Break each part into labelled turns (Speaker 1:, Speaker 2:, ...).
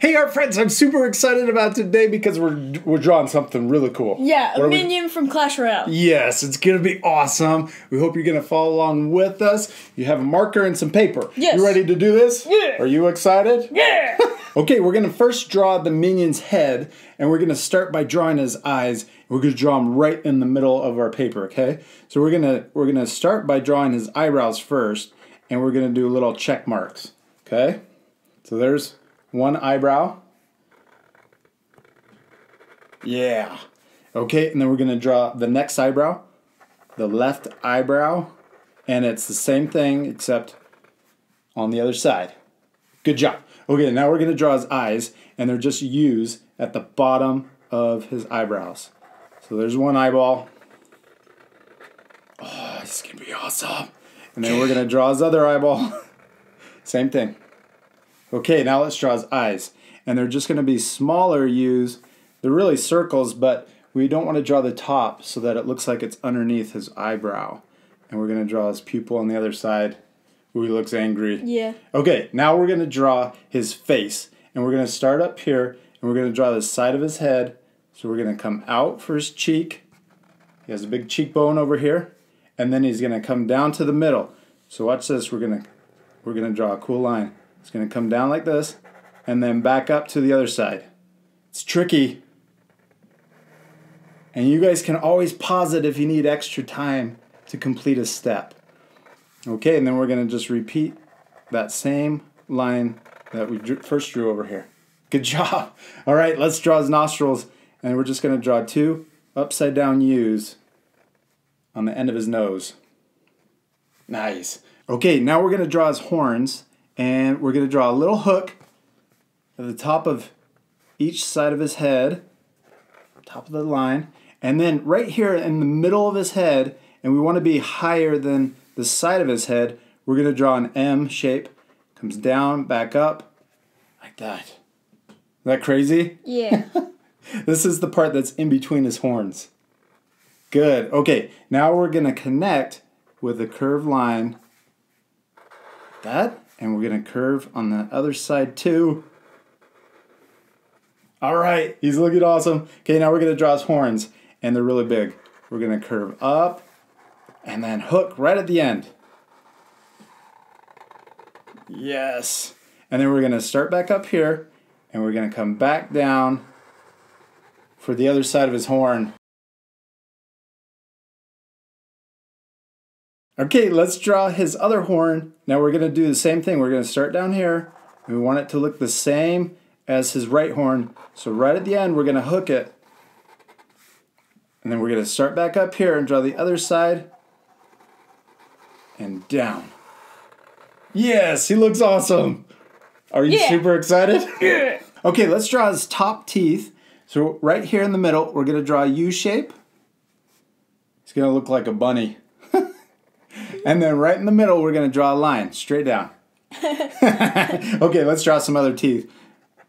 Speaker 1: Hey, our friends, I'm super excited about today because we're drawing something really cool.
Speaker 2: Yeah, a Minion from Clash Royale.
Speaker 1: Yes, it's going to be awesome. We hope you're going to follow along with us. You have a marker and some paper.
Speaker 2: Yes.
Speaker 1: You ready to do this?
Speaker 2: Yeah.
Speaker 1: Are you excited?
Speaker 2: Yeah.
Speaker 1: Okay, we're going to first draw the Minion's head, and we're going to start by drawing his eyes. We're going to draw him right in the middle of our paper, okay? So we're going to start by drawing his eyebrows first, and we're going to do little check marks, okay? So there's one eyebrow. Yeah. Okay, and then we're going to draw the next eyebrow, the left eyebrow, and it's the same thing except on the other side. Good job. Okay, now we're going to draw his eyes, and they're just U's at the bottom of his eyebrows. So there's one eyeball. Oh, this is going to be awesome. And then we're going to draw his other eyeball. Same thing. Okay, now let's draw his eyes. And they're just going to be smaller U's. They're really circles, but we don't want to draw the top so that it looks like it's underneath his eyebrow. And we're going to draw his pupil on the other side. Ooh, he looks angry.
Speaker 2: Yeah.
Speaker 1: Okay, now we're going to draw his face. And we're going to start up here, and we're going to draw the side of his head. So we're going to come out for his cheek. He has a big cheekbone over here. And then he's going to come down to the middle. So watch this. We're going to draw a cool line. It's going to come down like this, and then back up to the other side. It's tricky. And you guys can always pause it if you need extra time to complete a step. Okay, and then we're going to just repeat that same line that we first drew over here. Good job. All right, let's draw his nostrils, and we're just going to draw two upside down U's on the end of his nose. Nice. Okay, now we're going to draw his horns. And we're going to draw a little hook at the top of each side of his head, top of the line, and then right here in the middle of his head, and we want to be higher than the side of his head, we're going to draw an M shape. Comes down, back up, like that. Is that crazy?
Speaker 2: Yeah.
Speaker 1: This is the part that's in between his horns. Good. Okay, now we're going to connect with a curved line. Like that. And we're going to curve on the other side too. All right, he's looking awesome. Okay, now we're going to draw his horns, and they're really big. We're going to curve up and then hook right at the end. Yes. And then we're going to start back up here, and we're going to come back down for the other side of his horn. Okay, let's draw his other horn. Now we're going to do the same thing. We're going to start down here. We want it to look the same as his right horn. So right at the end, we're going to hook it. And then we're going to start back up here and draw the other side. And down. Yes, he looks awesome. Are you super excited?
Speaker 2: Yeah.
Speaker 1: Okay, let's draw his top teeth. So right here in the middle, we're going to draw a U shape. It's going to look like a bunny. And then right in the middle, we're going to draw a line straight down. Okay, let's draw some other teeth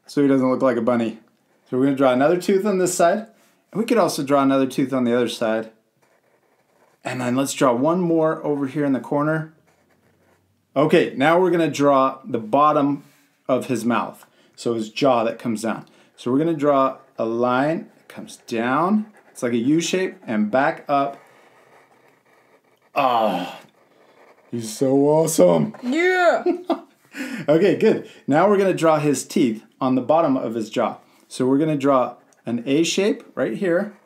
Speaker 1: so he doesn't look like a bunny. So we're going to draw another tooth on this side. And we could also draw another tooth on the other side. And then let's draw one more over here in the corner. Okay, now we're going to draw the bottom of his mouth. So his jaw that comes down. So we're going to draw a line that comes down. It's like a U shape and back up. Ah. He's so awesome.
Speaker 2: Yeah.
Speaker 1: Okay, good. Now we're going to draw his teeth on the bottom of his jaw. So we're going to draw an A shape right here.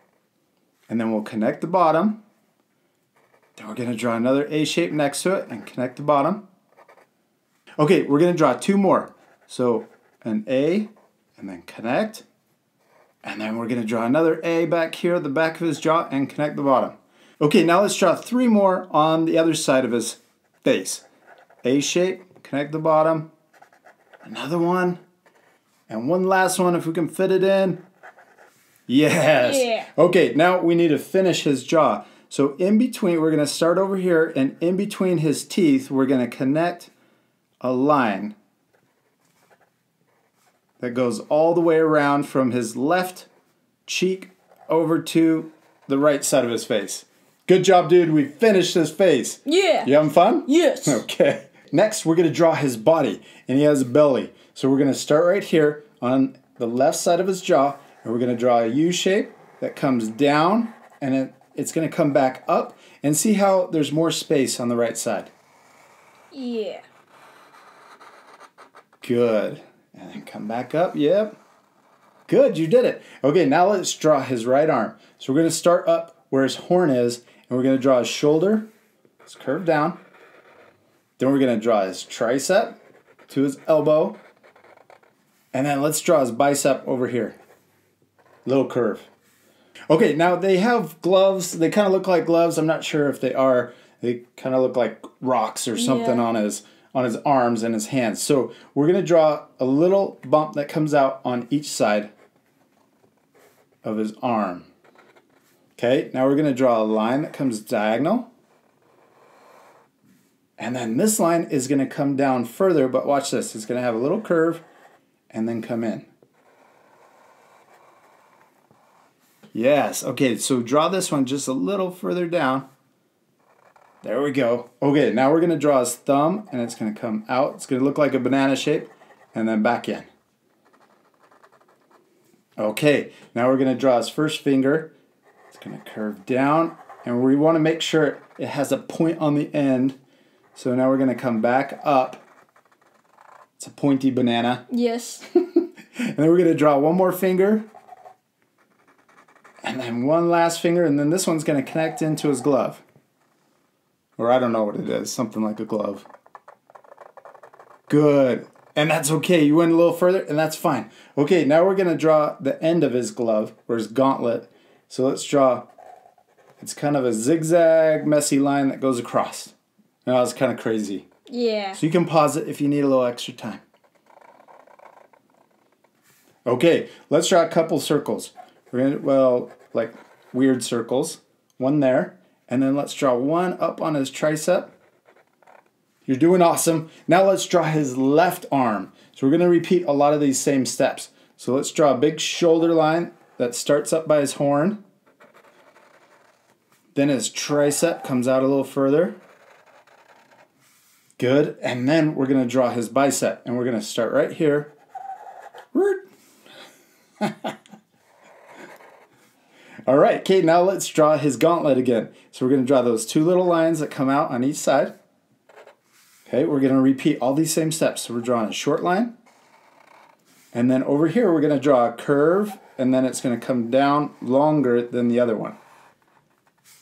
Speaker 1: And then we'll connect the bottom. Then we're going to draw another A shape next to it and connect the bottom. Okay, we're going to draw two more. So an A and then connect. And then we're going to draw another A back here at the back of his jaw and connect the bottom. Okay, now let's draw three more on the other side of his face. A shape, connect the bottom, another one, and one last one if we can fit it in. Yes.
Speaker 2: Yeah.
Speaker 1: Okay, now we need to finish his jaw. So in between, we're going to start over here, and in between his teeth, we're going to connect a line that goes all the way around from his left cheek over to the right side of his face. Good job, dude. We finished his face.
Speaker 2: Yeah.
Speaker 1: You having fun?
Speaker 2: Yes.
Speaker 1: Okay. Next, we're going to draw his body, and he has a belly. So we're going to start right here on the left side of his jaw, and we're going to draw a U shape that comes down, and it's going to come back up, and see how there's more space on the right side.
Speaker 2: Yeah.
Speaker 1: Good. And then come back up. Yep. Good, you did it. Okay, now let's draw his right arm. So we're going to start up where his horn is, and we're going to draw his shoulder. It's curved down. Then we're going to draw his tricep to his elbow. And then let's draw his bicep over here. Little curve. Okay, now they have gloves. They kind of look like gloves. I'm not sure if they are. They kind of look like rocks or something on his arms and his hands. So we're going to draw a little bump that comes out on each side of his arm. Okay, now we're going to draw a line that comes diagonal. And then this line is going to come down further, but watch this. It's going to have a little curve and then come in. Yes, okay, so draw this one just a little further down. There we go. Okay, now we're going to draw his thumb, and it's going to come out. It's going to look like a banana shape, and then back in. Okay, now we're going to draw his first finger. It's going to curve down, and we want to make sure it has a point on the end. So now we're going to come back up. It's a pointy banana.
Speaker 2: Yes.
Speaker 1: And then we're going to draw one more finger. And then one last finger, and then this one's going to connect into his glove. Or I don't know what it is, something like a glove. Good. And that's okay. You went a little further, and that's fine. Okay, now we're going to draw the end of his glove, or his gauntlet. So let's draw, it's kind of a zigzag, messy line that goes across. Now it's kind of crazy.
Speaker 2: Yeah.
Speaker 1: So you can pause it if you need a little extra time. Okay, let's draw a couple circles. We're going to, well, like weird circles. One there. And then let's draw one up on his tricep. You're doing awesome. Now let's draw his left arm. So we're going to repeat a lot of these same steps. So let's draw a big shoulder line that starts up by his horn. Then his tricep comes out a little further. Good. And then we're going to draw his bicep. And we're going to start right here. All right, okay, now let's draw his gauntlet again. So we're going to draw those two little lines that come out on each side. Okay, we're going to repeat all these same steps. So we're drawing a short line. And then over here, we're going to draw a curve, and then it's going to come down longer than the other one.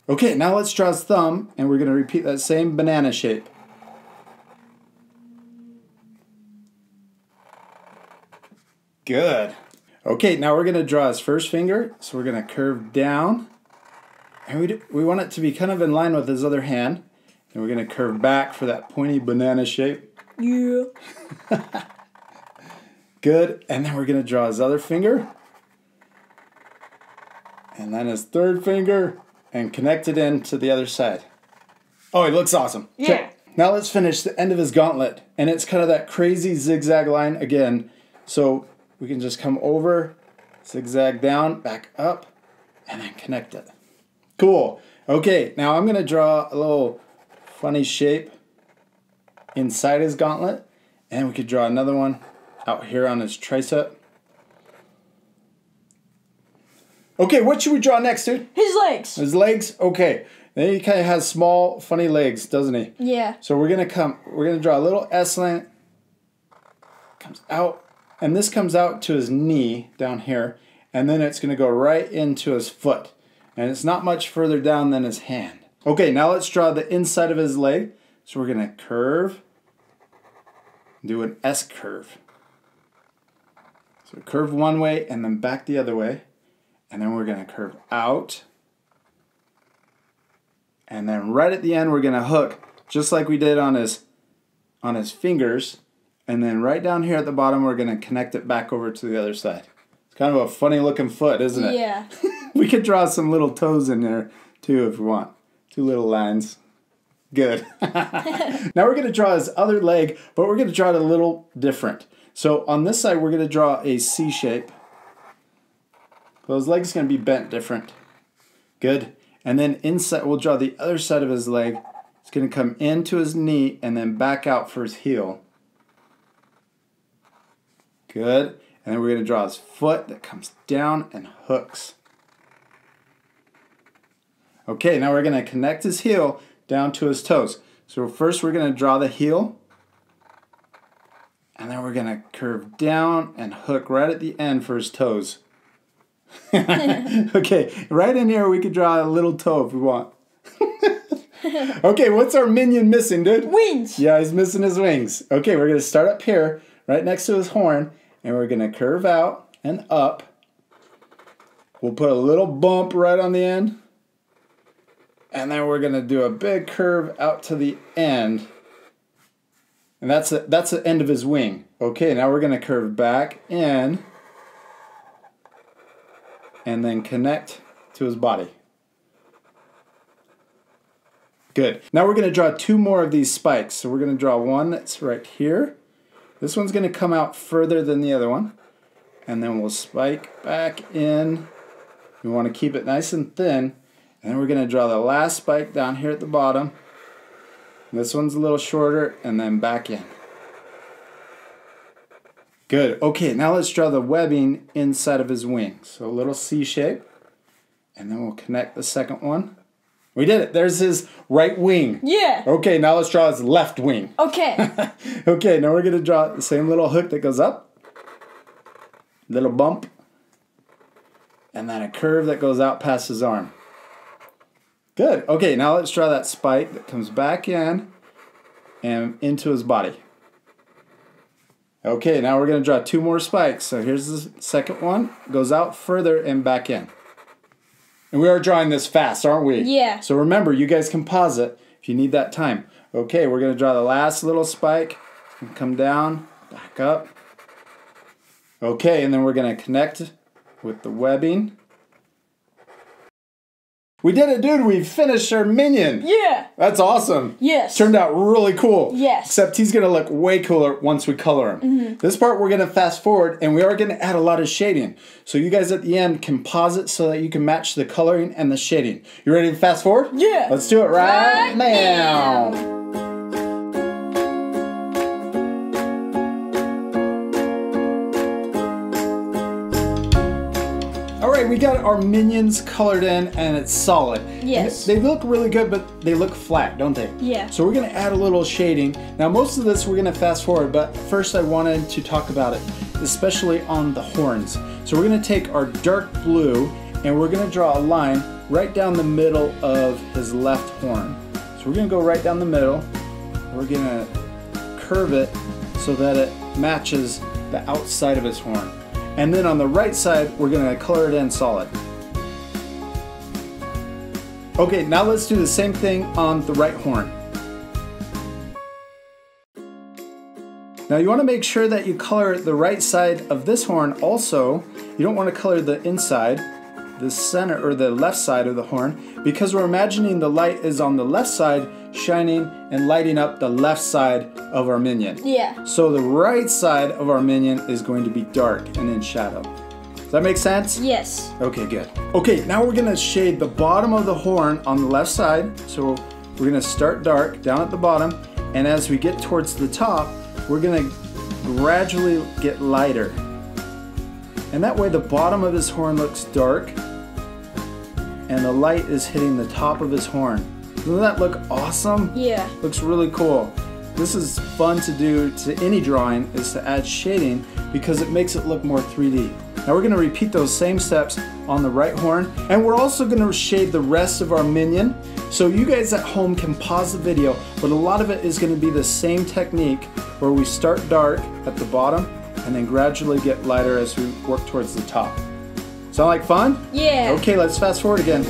Speaker 1: Okay, now let's draw his thumb, and we're going to repeat that same banana shape. Good. Okay, now we're going to draw his first finger. So we're going to curve down. And we want it to be kind of in line with his other hand. And we're going to curve back for that pointy banana shape.
Speaker 2: Yeah.
Speaker 1: Good. And then we're going to draw his other finger. And then his third finger. And connect it in to the other side. Oh, he looks awesome.
Speaker 2: Yeah.
Speaker 1: Okay, now let's finish the end of his gauntlet. And it's kind of that crazy zigzag line again. So we can just come over, zigzag down, back up, and then connect it. Cool. Okay, now I'm going to draw a little funny shape inside his gauntlet. And we could draw another one out here on his tricep. Okay, what should we draw next, dude?
Speaker 2: His legs.
Speaker 1: His legs? Okay. Then he kind of has small, funny legs, doesn't he?
Speaker 2: Yeah.
Speaker 1: So we're gonna draw a little S line. Comes out. And this comes out to his knee down here, and then it's going to go right into his foot. And it's not much further down than his hand. Okay, now let's draw the inside of his leg. So we're going to curve, do an S curve. So curve one way and then back the other way. And then we're going to curve out. And then right at the end, we're going to hook, just like we did on his fingers. And then right down here at the bottom, we're going to connect it back over to the other side. It's kind of a funny looking foot, isn't it?
Speaker 2: Yeah.
Speaker 1: We could draw some little toes in there too if we want. Two little lines. Good. Now we're going to draw his other leg, but we're going to draw it a little different. So on this side, we're going to draw a C shape. Well, his leg's going to be bent different. Good. And then inside, we'll draw the other side of his leg. It's going to come into his knee and then back out for his heel. Good. And then we're going to draw his foot that comes down and hooks. Okay, now we're going to connect his heel down to his toes. So first we're going to draw the heel. And then we're going to curve down and hook right at the end for his toes. Okay, right in here we could draw a little toe if we want. Okay, what's our minion missing, dude?
Speaker 2: Wings.
Speaker 1: Yeah, he's missing his wings. Okay, we're going to start up here, right next to his horn, and we're going to curve out and up. We'll put a little bump right on the end. And then we're going to do a big curve out to the end. And that's the end of his wing. Okay, now we're going to curve back in and then connect to his body. Good. Now we're going to draw 2 more of these spikes. So we're going to draw one that's right here. This one's going to come out further than the other one. And then we'll spike back in. We want to keep it nice and thin. And then we're going to draw the last spike down here at the bottom. This one's a little shorter, and then back in. Good. Okay, now let's draw the webbing inside of his wing. So a little C shape. And then we'll connect the second one. We did it. There's his right wing.
Speaker 2: Yeah.
Speaker 1: Okay, now let's draw his left wing.
Speaker 2: Okay.
Speaker 1: Okay, now we're going to draw the same little hook that goes up. Little bump. And then a curve that goes out past his arm. Good. Okay, now let's draw that spike that comes back in and into his body. Okay, now we're going to draw 2 more spikes. So here's the second one. Goes out further and back in. And we are drawing this fast, aren't we?
Speaker 2: Yeah.
Speaker 1: So remember, you guys can pause it if you need that time. Okay, we're going to draw the last little spike. Come down, back up. Okay, and then we're going to connect with the webbing. We did it, dude. We finished our minion.
Speaker 2: Yeah.
Speaker 1: That's awesome.
Speaker 2: Yes.
Speaker 1: Turned out really cool.
Speaker 2: Yes.
Speaker 1: Except he's going to look way cooler once we color him. Mm-hmm. This part we're going to fast forward, and we are going to add a lot of shading. So you guys at the end can pause it so that you can match the coloring and the shading. You ready to fast forward?
Speaker 2: Yeah.
Speaker 1: Let's do it right now. Alright, we got our minions colored in and it's solid.
Speaker 2: Yes.
Speaker 1: They look really good, but they look flat, don't they?
Speaker 2: Yeah.
Speaker 1: So we're going to add a little shading. Now most of this we're going to fast forward, but first I wanted to talk about it, especially on the horns. So we're going to take our dark blue and we're going to draw a line right down the middle of his left horn. So we're going to go right down the middle. We're going to curve it so that it matches the outside of his horn. And then on the right side, we're going to color it in solid. Okay, now let's do the same thing on the right horn. Now you want to make sure that you color the right side of this horn also. You don't want to color the inside, the center or the left side of the horn, because we're imagining the light is on the left side shining and lighting up the left side of our minion.
Speaker 2: Yeah.
Speaker 1: So the right side of our minion is going to be dark and in shadow. Does that make sense?
Speaker 2: Yes.
Speaker 1: Okay, good. Okay, now we're going to shade the bottom of the horn on the left side. So we're going to start dark down at the bottom, and as we get towards the top, we're going to gradually get lighter. And that way the bottom of his horn looks dark and the light is hitting the top of his horn. Doesn't that look awesome?
Speaker 2: Yeah.
Speaker 1: Looks really cool. This is fun to do to any drawing, is to add shading because it makes it look more 3D. Now we're going to repeat those same steps on the right horn, and we're also going to shade the rest of our minion. So you guys at home can pause the video, but a lot of it is going to be the same technique where we start dark at the bottom and then gradually get lighter as we work towards the top. Sound like fun?
Speaker 2: Yeah.
Speaker 1: Okay, let's fast forward again.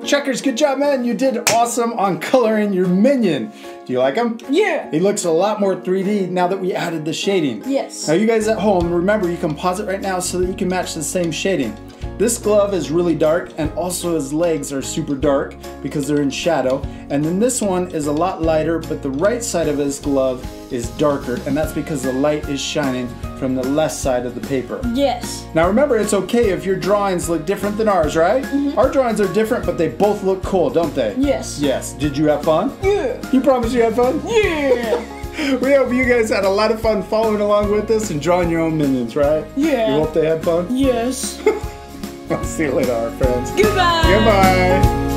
Speaker 1: Checkers, good job, man. You did awesome on coloring your minion. Do you like him?
Speaker 2: Yeah.
Speaker 1: He looks a lot more 3D now that we added the shading.
Speaker 2: Yes.
Speaker 1: Now you guys at home, remember you can pause it right now so that you can match the same shading. This glove is really dark, and also his legs are super dark because they're in shadow. And then this one is a lot lighter, but the right side of his glove is darker, and that's because the light is shining from the left side of the paper.
Speaker 2: Yes.
Speaker 1: Now remember, it's okay if your drawings look different than ours, right? Our drawings are different, but they both look cool, don't they?
Speaker 2: Yes.
Speaker 1: Yes. Did you have fun?
Speaker 2: Yeah.
Speaker 1: You promise you had fun?
Speaker 2: Yeah.
Speaker 1: We hope you guys had a lot of fun following along with us and drawing your own minions, right?
Speaker 2: Yeah.
Speaker 1: You hope they had fun?
Speaker 2: Yes.
Speaker 1: I'll see you later, our friends.
Speaker 2: Goodbye.
Speaker 1: Goodbye.